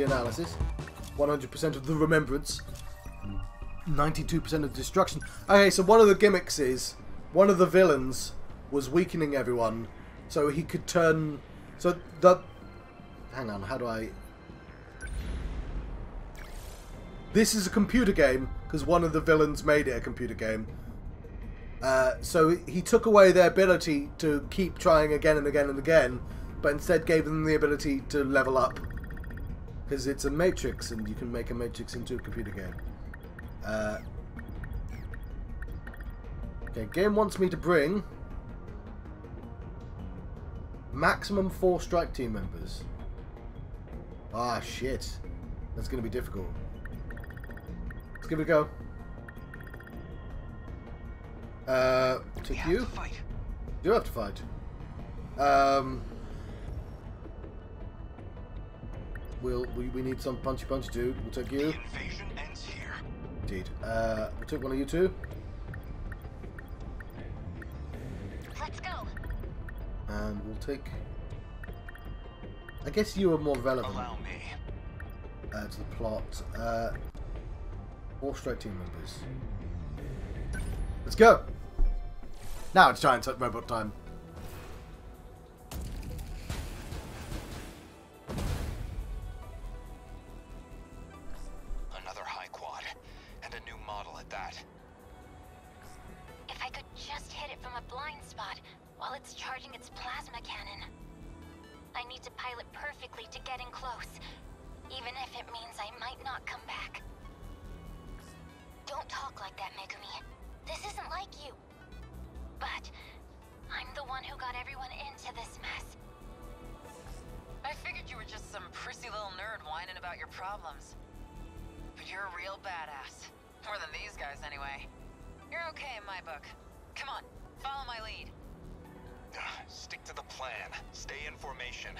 analysis. 100% of the remembrance. 92% of destruction. Okay, so one of the gimmicks is one of the villains was weakening everyone, so he could turn. So the. Hang on, how do I? This is a computer game because one of the villains made it a computer game. So he took away their ability to keep trying again and again and again, but instead gave them the ability to level up. Because it's a matrix, and you can make a matrix into a computer game. Okay, game wants me to bring maximum 4 strike team members. Ah, shit. That's going to be difficult. Let's give it a go. Take you. You have to fight. We need some punchy dude. We'll take you. The invasion ends here. Indeed. We'll take one of you two. Let's go. And we'll take. I guess you are more relevant. Allow me. To the plot. 4 strike team members. Let's go. Now it's giant robot time. Another high quad, and a new model at that. If I could just hit it from a blind spot while it's charging its plasma cannon. I need to pilot perfectly to get in close, even if it means I might not come back. Don't talk like that, Megumi. This isn't like you. But I'm the one who got everyone into this mess. I figured you were just some prissy little nerd whining about your problems. But you're a real badass. More than these guys, anyway. You're okay in my book. Come on, follow my lead. Stick to the plan. Stay in formation.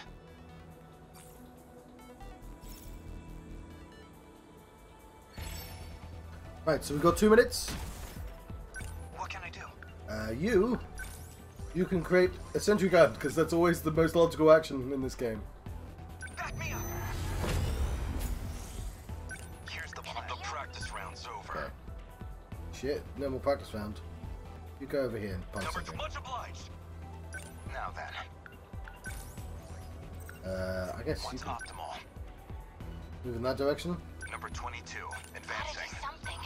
Right, so we've got 2 minutes. What can I do? You can create a sentry gun, because that's always the most logical action in this game. Back me up. Here's the plan. The practice round's over. Okay. Shit, no more practice round. You go over here and punch something. Much obliged. Now then. I guess you What's can optimal? move in that direction. Number 22. Gotta Advancing. do something.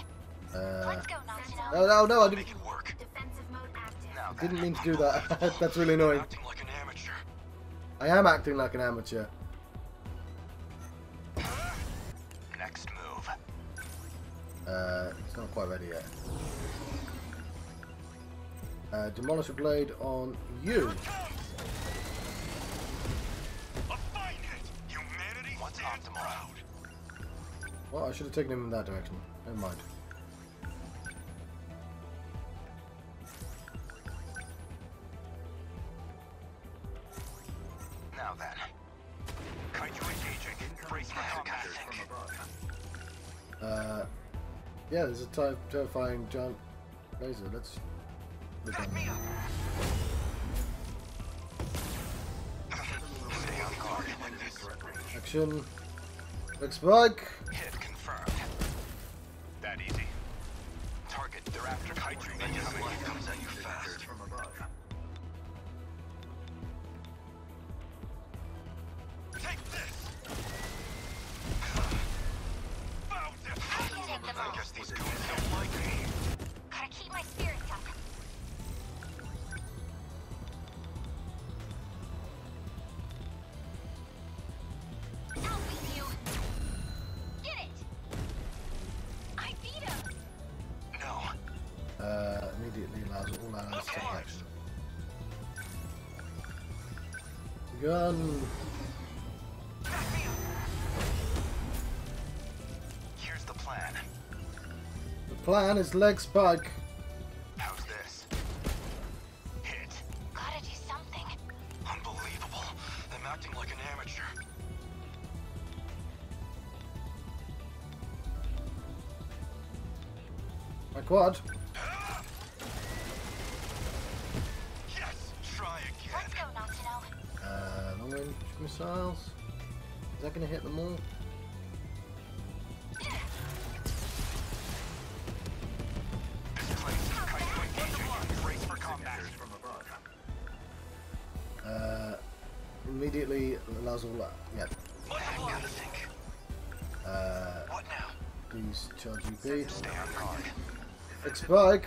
Let's go, Natsuno. No, I didn't. Make it work. Defensive mode active. Now then. Didn't mean to do that. That's really annoying. Acting like an amateur. I am acting like an amateur. Next move. It's not quite ready yet. Demolish a blade on you. A fine hit. Humanity. What's optimal? Well, I should have taken him in that direction. Never mind. Now then. Kaiju engaging. Brace for combat. Yeah, there's a terrifying giant laser. Let's look Back on me that. up. Stay on guard. Action. Quick spike. Hit confirmed. That easy. Target. They're after Kaiju. Life comes at you fast. From above. Take this. Found it. I can take them I all. guess these goons don't like me. Gotta keep my spirits up. I'll beat you. Get it. I beat him. No. Immediately allows all allies to take action. Gun. Here's the plan. The plan is leg spike. How's this? Hit. Gotta do something. Unbelievable. I'm acting like an amateur. My quad. Yes. Try again. Let's go, Natsuno. Long range missiles. Is that going to hit them all? immediately allows all that. Yeah. Gotta think. What now? Please charge UP. Stay on guard. Fix bike.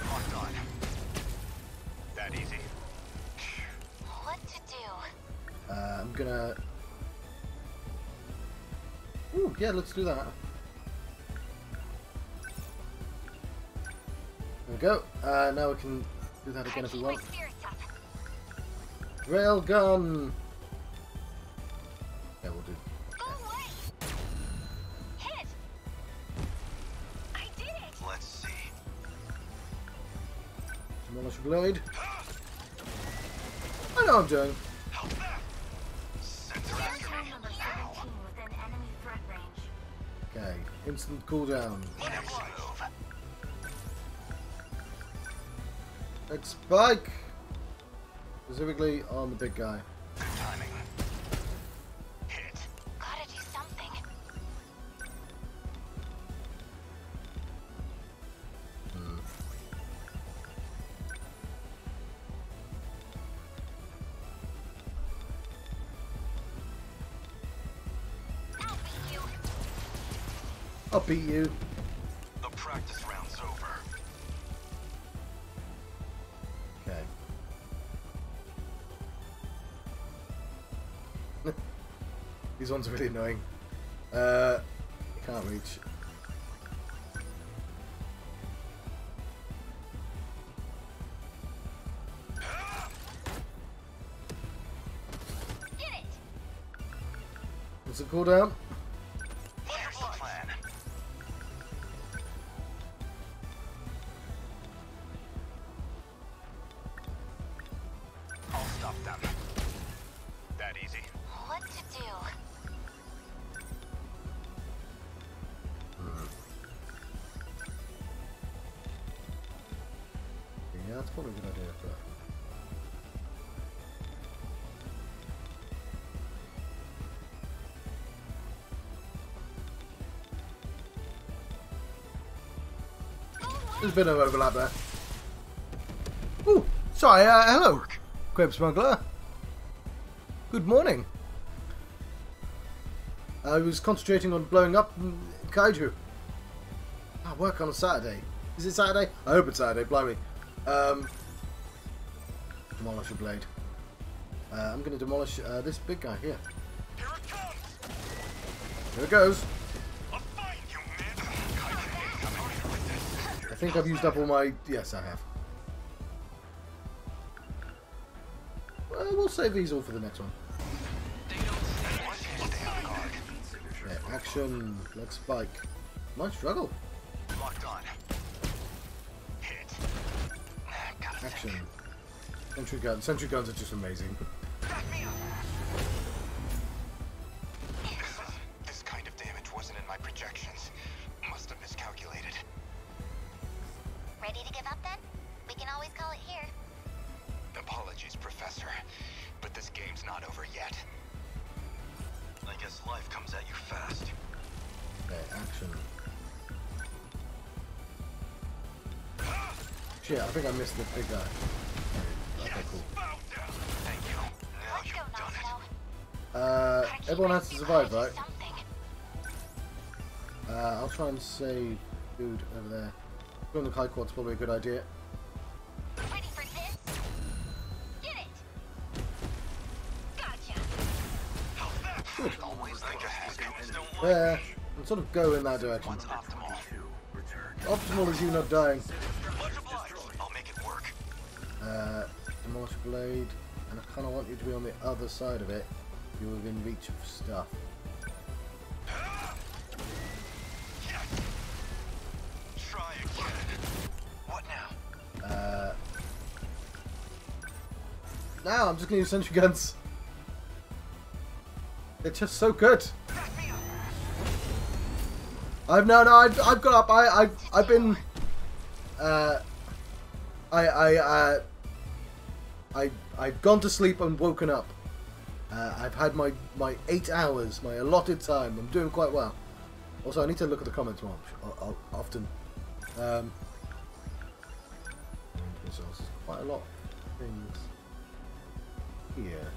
Locked on. That easy. What to do? I'm gonna. Ooh, yeah, let's do that. There we go. Now we can do that again if we want. Railgun! Yeah, we'll do. Go away! Hit! I did it! Let's see. Demolish blade. I know what I'm doing. Help that. Sensor after me. Number 17 within enemy threat range. Okay, instant cooldown. Next move. Let's spike! Specifically on the big guy. Good timing. Hit. Gotta do something. I'll beat you. I'll beat you. The practice round's over. Okay. These ones are really annoying. Can't reach. Hit it! What's the cooldown? Here's the plan. I'll stop them. That easy. What to do? Yeah, that's probably a good idea, but... There's a bit of overlap there. Ooh, sorry, hello, Grape Smuggler. Good morning. I was concentrating on blowing up Kaiju. I work on a Saturday. Is it Saturday? I hope it's Saturday, blimey. Demolish a blade. I'm going to demolish this big guy here. Here it comes. Here it goes. I'll find you, man. I think I've used up all my... Yes, I have. Well, we'll save these all for the next one. Stay on guard. Yeah, action. Let's spike. Might struggle. Locked on. Hit. Gotta Action. think. Sentry guns. Sentry guns are just amazing. Back me up. This kind of damage wasn't in my projections. Must have miscalculated. Ready to give up then? We can always call it here. Apologies, Professor, but this game's not over yet. I guess life comes at you fast. Okay, action. Shit, I think I missed the big guy. Okay, cool. Thank you. Now Let's go, you've done it. Everyone has to survive, right? Something. I'll try and save food over there. Going to the high quad's probably a good idea. Ready for this? Get it! Gotcha! Good. Always think ahead. Don't There. And sort of go in that direction. What's optimal? Optimal is you not dying. Much obliged. I'll make it work. Demolish blade. And I kind of want you to be on the other side of it. You're within reach of stuff. Yes. Try again. What now? Now I'm just going to use sentry guns. They're just so good. Back me up. I've got up. I've been. I've gone to sleep and woken up. I've had my 8 hours, my allotted time. I'm doing quite well. Also, I need to look at the comments more often. There's quite a lot of things here.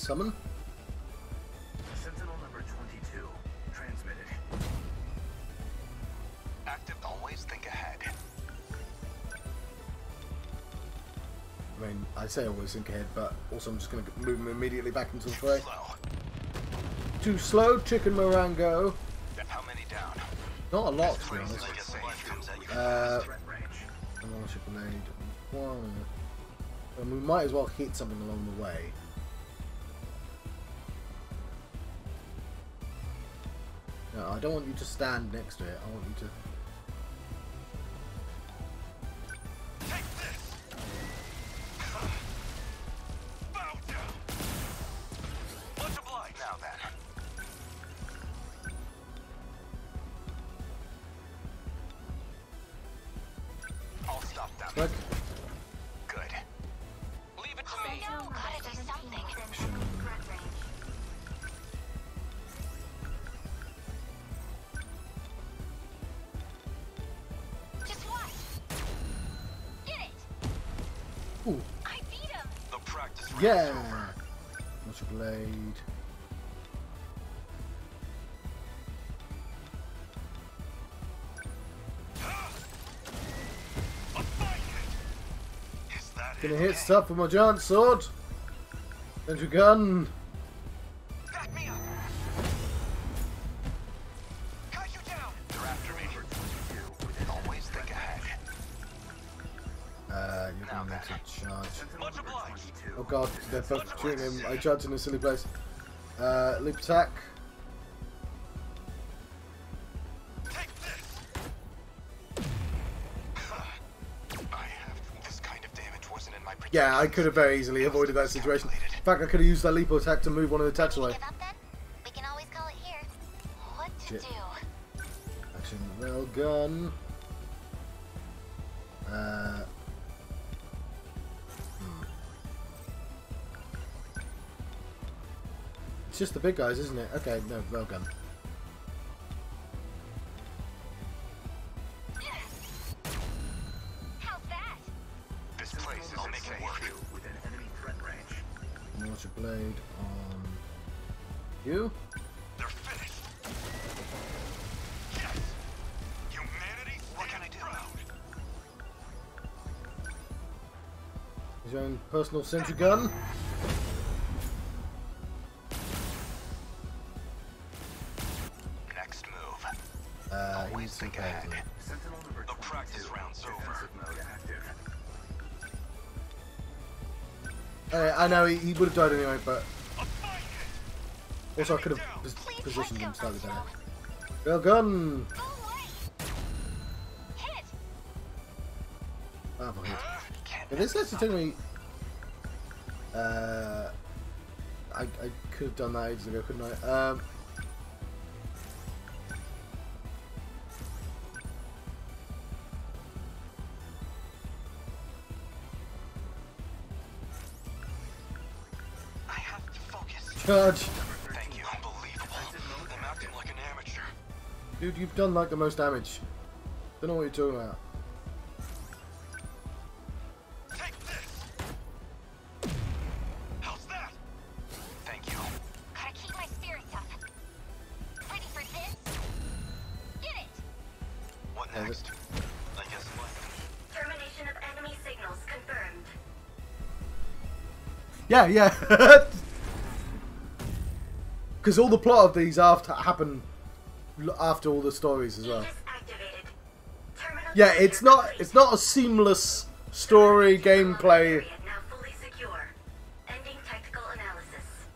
summon. Sentinel number 22. Transmitted. Active. Always think ahead. I mean, I say always think ahead, but also I'm just going to move him immediately back into the fray. Slow. Too slow, Chicken Morango. How many down? Not a lot, to be honest. Like a safe comes at you. Demolition Blade. One. And we might as well hit something along the way. No, I don't want you to stand next to it. I want you to... Take this. Bow down. Much obliged. Now then. I'll stop them. Look. Good. Leave it to me. No, gotta do something. Just watch. Get it. Ooh. I beat him. The practice round's Yeah! over. Demolition Blade. Is that Gonna it? hit stuff with my giant sword. Sentry gun. Back me up. Cut you down. They're after me. Always think ahead. You're gonna need to charge. Much obliged. Oh god, they're both shooting him. I charged in a silly place. Leap attack. Take this. I have this kind of damage wasn't in my protection. Yeah, I could have very easily avoided that situation. In fact, I could have used that leap attack to move one of the attacks away. Give up then? We can always call it here. What to Shit. do? Action railgun. It's just the big guys, isn't it? Okay, no, railgun. How's that? This place is making it work. Within enemy threat range. Mortar blade on you. They're finished. Yes. Humanity. What can I do? His own personal sentry gun. Next move. He's Think ahead. okay. Sentinel number the practice round's over. Mode active. I know he would have died anyway, but A fight! also I could have Please positioned him let's slightly go, better. Nostro. Railgun. Go away. Hit it. Ah, fuck it. Can't Yeah, this actually took me. I could have done that ages ago, couldn't I? I have to focus. Charge, Thank you. Unbelievable. I'm acting like an amateur. dude. You've done like the most damage. Don't know what you're talking about. Take this. How's that? Thank you. Gotta keep my spirits up. Ready for this? Get it. What Yeah, next? I guess what? Termination of enemy signals confirmed. Yeah, yeah. Because all the plot of these happen after all the stories as well. Aegis activated. Terminal Yeah, it's not a seamless story gameplay. area now fully secure. Ending tactical analysis.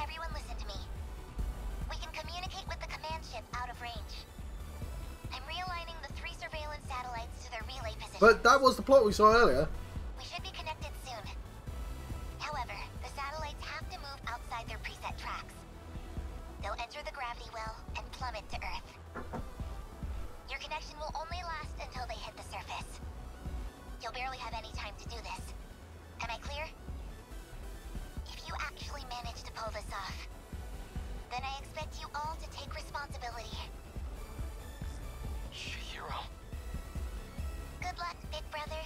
Everyone listen to me. We can communicate with the command ship out of range. I'm realigning the 3 surveillance satellites to their relay positions. But that was the plot we saw earlier. We should be connected soon. However, the satellites have to move outside their preset tracks. They'll enter the gravity well and plummet to Earth. Your connection will only last until they hit the surface. You'll barely have any time to do this. Am I clear? If you actually manage to pull this off, then I expect you all to take responsibility. Chihiro. Good luck, big brother.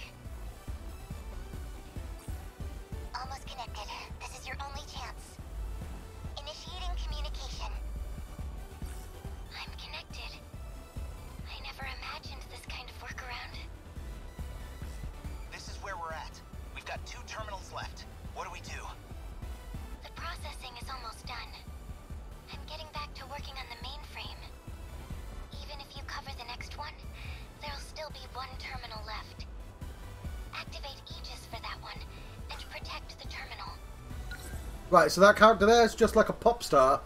Right, so that character there is just like a pop star,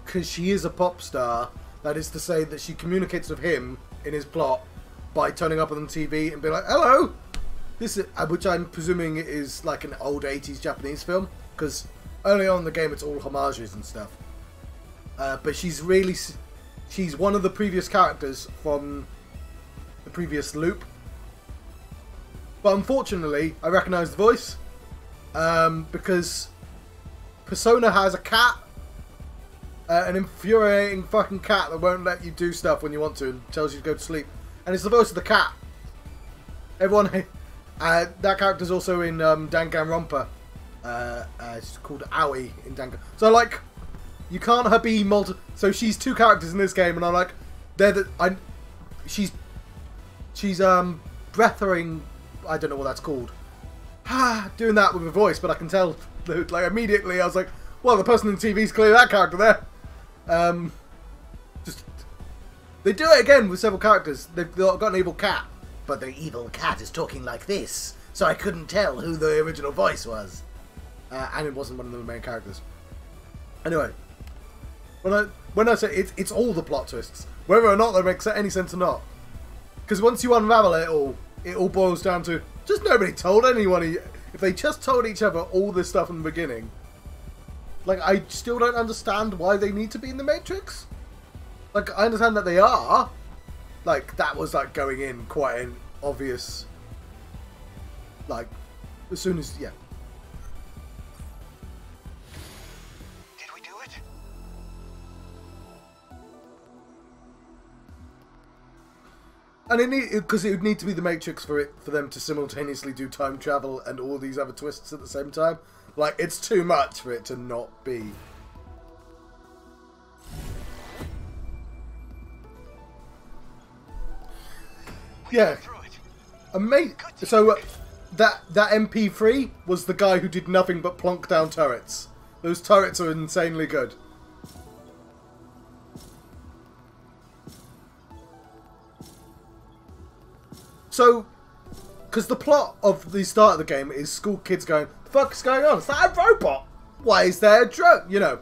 because she is a pop star. That is to say that she communicates with him in his plot by turning up on the TV and being like, "Hello!" This is, which I'm presuming is like an old 80s Japanese film, because early on in the game it's all homages and stuff. But she's one of the previous characters from the previous loop. But unfortunately, I recognise the voice, because Persona has a cat, an infuriating fucking cat that won't let you do stuff when you want to and tells you to go to sleep. And it's the voice of the cat. Everyone, that character's also in Danganronpa. It's called Aoi in Dangan. So like, you can't have be so she's two characters in this game, and I'm like, she's breathering. I don't know what that's called. Doing that with a voice, but I can tell. Like immediately, I was like, well, the person in the TV is clearly that character there. They do it again with several characters. They've got an evil cat, but the evil cat is talking like this, so I couldn't tell who the original voice was, and it wasn't one of the main characters. Anyway, when I say it's all the plot twists, whether or not they make any sense or not, because once you unravel it all boils down to just nobody told anyone. If they just told each other all this stuff in the beginning, like, I still don't understand why they need to be in the Matrix. Like, I understand that they are. Like, that was, like, going in quite an obvious... Like, as soon as... Yeah. Did we do it? And because it would need to be the Matrix for them to simultaneously do time travel and all these other twists at the same time. Like, it's too much for it to not be. Yeah. Amazing. So that MP3 was the guy who did nothing but plonk down turrets. Those turrets are insanely good. So, because the plot of the start of the game is school kids going, "The fuck is going on? Is that a robot? Why is there a drone?" You know.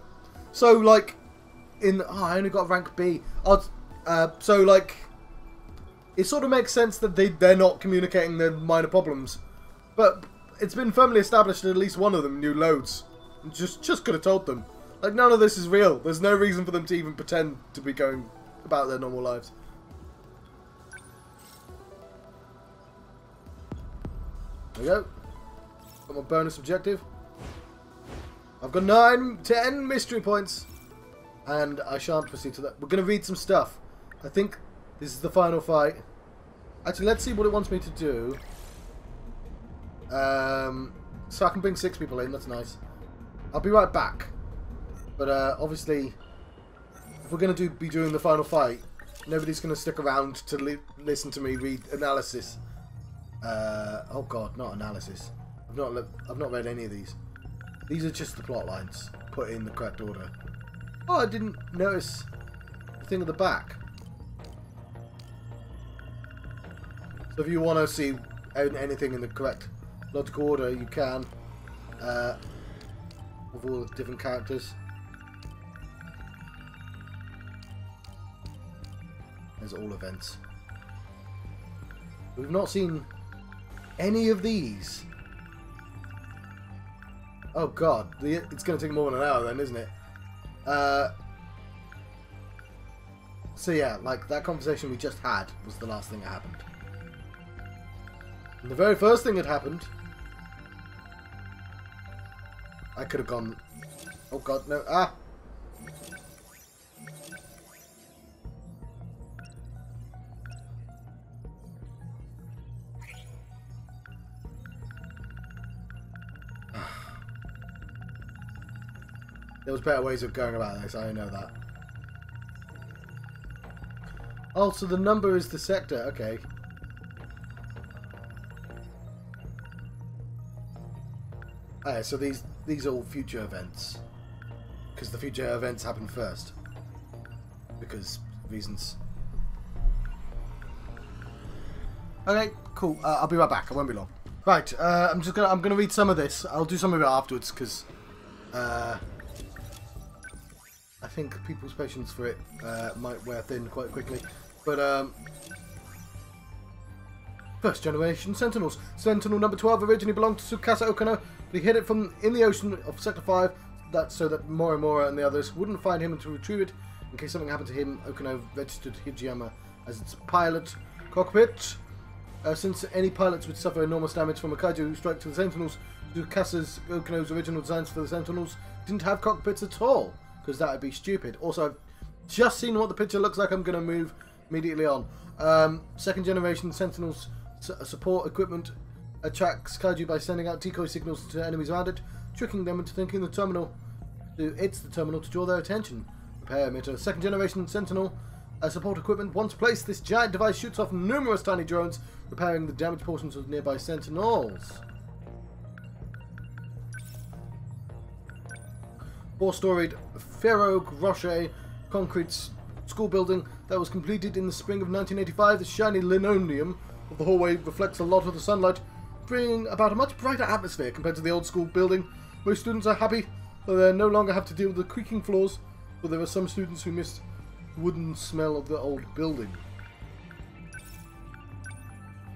So, like, I only got rank B. So, like, it sort of makes sense that they're not communicating their minor problems. But it's been firmly established that at least one of them knew loads. Just could have told them. Like, none of this is real. There's no reason for them to even pretend to be going about their normal lives. There we go. Got my bonus objective. I've got 10 mystery points. And I shan't proceed to that. We're going to read some stuff. I think this is the final fight. Actually, let's see what it wants me to do. So I can bring 6 people in. That's nice. I'll be right back. But obviously, if we're going to be doing the final fight, nobody's going to stick around to listen to me read analysis. Oh god, not analysis. I've not read any of these. These are just the plot lines put in the correct order. Oh, I didn't notice the thing at the back. So if you want to see anything in the correct logical order, you can. With all the different characters. There's all events. We've not seen any of these. Oh god, it's going to take more than an hour then, isn't it? So yeah, like that conversation we just had was the last thing that happened. And the very first thing that happened, I could have gone... Oh god, no. Ah! There was better ways of going about this, I know that. Oh, so the number is the sector, okay. Alright, so these are all future events. Because the future events happen first. Because reasons. Okay, cool. I'll be right back. I won't be long. Right, I'm gonna read some of this. I'll do some of it afterwards because I think people's patience for it might wear thin quite quickly. But, first generation Sentinels. Sentinel number 12 originally belonged to Tsukasa Okano, but he hid it from in the ocean of Sector 5 so that Morimura and the others wouldn't find him and to retrieve it. In case something happened to him, Okano registered Hijiyama as its pilot cockpit. Since any pilots would suffer enormous damage from a kaiju strike to the Sentinels, Tsukasa Okano's original designs for the Sentinels didn't have cockpits at all, because that would be stupid. Also, I've just seen what the picture looks like. I'm going to move immediately on. Second generation Sentinels support equipment attracts kaiju by sending out decoy signals to enemies around it, tricking them into thinking it's the terminal to draw their attention. Repair emitter. Second generation Sentinel support equipment. Once placed, this giant device shoots off numerous tiny drones, repairing the damaged portions of nearby Sentinels. 4-storied Ferro Rocher concrete school building that was completed in the spring of 1985. The shiny linoleum of the hallway reflects a lot of the sunlight, bringing about a much brighter atmosphere compared to the old school building. Most students are happy that they no longer have to deal with the creaking floors, but there are some students who miss the wooden smell of the old building.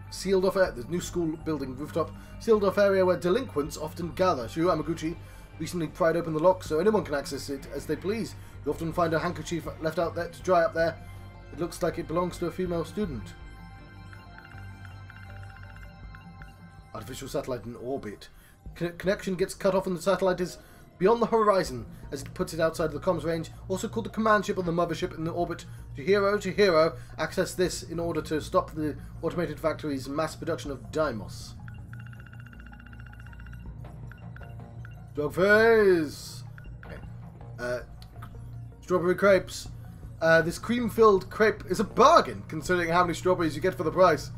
Sealed off area. The new school building rooftop. Sealed off area where delinquents often gather. Shiro Amaguchi recently pried open the lock so anyone can access it as they please. You often find a handkerchief left out there to dry up there. It looks like it belongs to a female student. Artificial satellite in orbit. Connection gets cut off and the satellite is beyond the horizon as it puts it outside the comms range, also called the command ship or the mothership in the orbit. Chihiro, access this in order to stop the automated factory's mass production of Daimos. Dog face! Okay. Strawberry crepes. This cream-filled crepe is a bargain, considering how many strawberries you get for the price.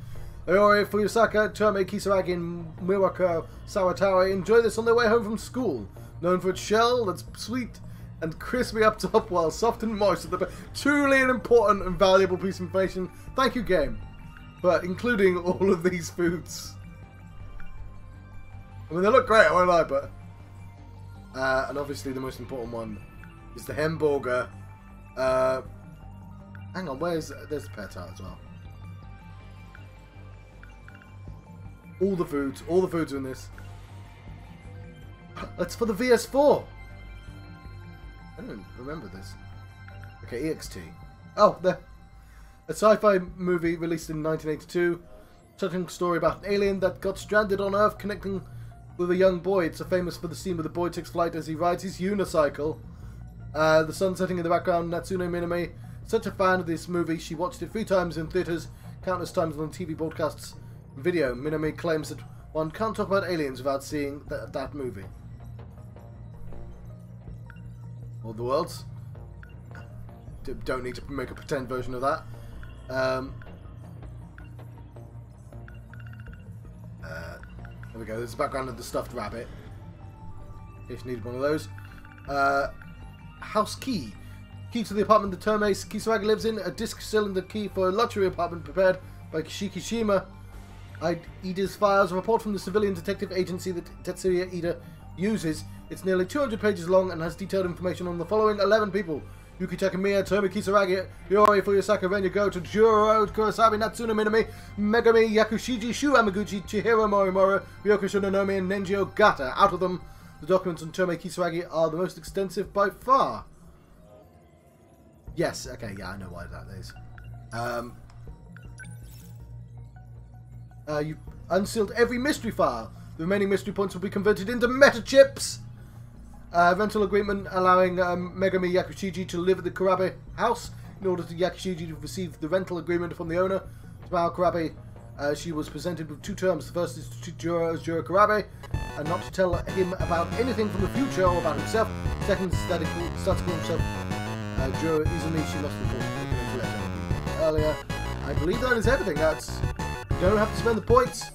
Aoi, Fuyusaka, Terme, Kisaragi, and Miwako Sawatawa enjoy this on their way home from school. Known for its shell that's sweet and crispy up top while soft and moist at the back. Truly an important and valuable piece of information. Thank you, game. But including all of these foods. I mean, they look great, I won't lie, but... and obviously the most important one is the hamburger. Hang on, there's the pet art as well. All the foods are in this. That's for the VS4. I don't remember this. Okay, EXT. Oh, there. A sci-fi movie released in 1982. Touching story about an alien that got stranded on Earth connecting with a young boy. It's famous for the scene where the boy takes flight as he rides his unicycle. The sun setting in the background. Natsume Minami. Such a fan of this movie, she watched it 3 times in theatres, countless times on TV broadcasts. Video. Minami claims that one can't talk about aliens without seeing that movie. All the worlds. Don't need to make a pretend version of that. There we go. There's the background of the stuffed rabbit. If you needed one of those. House key. Key to the apartment the Terme Kisaragi lives in. A disc cylinder key for a luxury apartment prepared by Shikishima. Ida's files. A report from the civilian detective agency that Tetsuya Ida uses. It's nearly 200 pages long and has detailed information on the following 11 people. Yuki Takamiya, Terme Kisaragi, Yori Fuyusaka, Renya Go, Juro, Kurosabi, Natsume Minami, Megami Yakushiji, Shu Amaguchi, Chihiro Morimura, Ryoko Shinonomi, and Nenji Ogata. Out of them, the documents on Terme Kisaragi are the most extensive by far. Yes, okay, yeah, I know why that is. You've unsealed every mystery file. The remaining mystery points will be converted into meta chips. Rental agreement allowing Megami Yakushiji to live at the Kurabe house in order to Yakushiji to receive the rental agreement from the owner. Tomorrow Kurabe, she was presented with 2 terms. The first is to treat Juro as Juro Kurabe and not to tell him about anything from the future or about himself. Second is that he starts to call himself Juro Izumi. She must report earlier. I believe that is everything. You don't have to spend the points.